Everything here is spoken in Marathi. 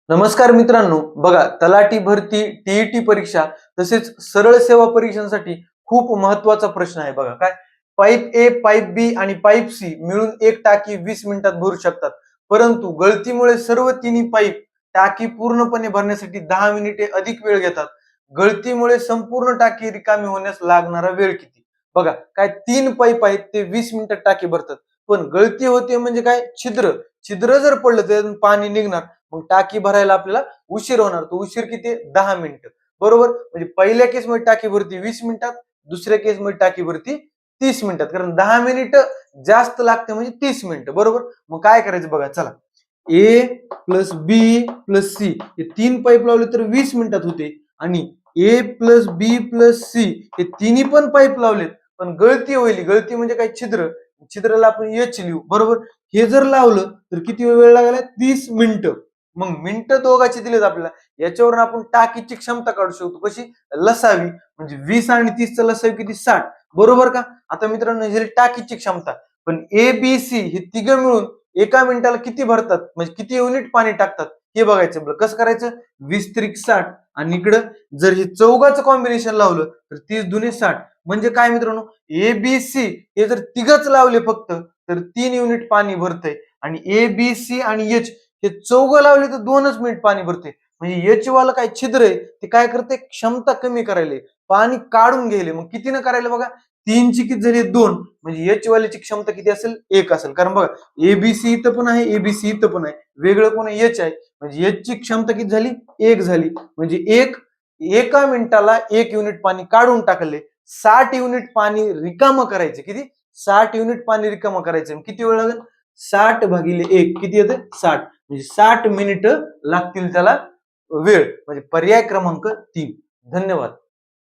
नमस्कार मित्रांनो, बघा तलाठी भरती, टीईटी परीक्षा तसेच सरळ सेवा परीक्षांसाठी खूप महत्वाचा प्रश्न आहे. बघा काय, पाईप ए, पाईप बी आणि पाईप सी मिळून एक टाकी 20 मिनिटात भरू शकतात, परंतु गळतीमुळे सर्व तिन्ही पाईप टाकी पूर्णपणे भरण्यासाठी 10 मिनिटे अधिक वेळ घेतात. गळतीमुळे संपूर्ण टाकी रिकामी होण्यास लागणारा वेळ किती? बघा काय, 3 पाईप आहेत, ते 20 मिनिटात टाकी भरतात, पण गळती होते म्हणजे काय, छिद्र छिद्र जर पडलं तर त्यातून पाणी निघणार, मग टाकी भरायला आपल्याला उशीर होणार. तो उशीर किती? 10 मिनिटं. बरोबर. म्हणजे पहिल्या केसमध्ये टाकी भरती 20 मिनिटात, दुसऱ्या केसमध्ये टाकी भरती 30 मिनिटात. कारण 10 मिनिटं जास्त लागते म्हणजे 30 मिनिटं. बरोबर. मग काय करायचं बघा, चला. ए प्लस बी प्लस सी हे 3 पाईप लावले तर 20 मिनिटात होते, आणि ए प्लस बी प्लस सी हे तिन्ही पण पाईप लावलेत, पण गळती होईल. गळती म्हणजे काय? छिद्र. छिद्राला आपण एच लिहू. बरोबर. हे जर लावलं तर किती वेळ लागला? 30 मिनिटं. मग मिनिटं दोघांचे दिलेत आपल्याला, याच्यावरून आपण टाकीची क्षमता काढू शकतो. कशी? लसावी. म्हणजे 20 आणि 30 चा लसावी किती? 60. बरोबर का? आता मित्रांनो, ही टाकीची क्षमता. पण ए बी सी हे तिघं मिळून एका मिनिटाला किती भरतात, म्हणजे किती युनिट पाणी टाकतात हे बघायचं. कसं करायचं? 20 त्रिक 60, आणि इकडं जर हे चौघाचं कॉम्बिनेशन लावलं तर 30 दुने 60. म्हणजे काय मित्रांनो, ए बी सी हे जर तिघच लावले फक्त तर 3 युनिट पाणी भरतंय, आणि ए बी सी आणि एच हे चौघ लावले तर 2च मिनिट पाणी भरते. म्हणजे एच वाला काय छिद्र आहे ते काय करते? क्षमता कमी करायला, पाणी काढून घ्यायले. मग किती न करायला बघा, 3 ची किती झाली? 2. म्हणजे एच वाल्याची क्षमता किती असेल? 1 असेल. कारण बघा, एबीसी इथं पण आहे, एबीसी इथं पण आहे, वेगळं कोण? एच आहे. म्हणजे एच ची क्षमता किती झाली? 1 झाली. म्हणजे एका मिनिटाला 1 युनिट पाणी काढून टाकले. 60 युनिट पाणी रिकामं करायचे. किती? 60 युनिट पाणी रिकामं करायचं. किती वेळ लागेल? 60 भागिले 1 किती येते? 60. म्हणजे 60 मिनिटं लागतील त्याला वेळ. म्हणजे पर्याय क्रमांक 3. धन्यवाद.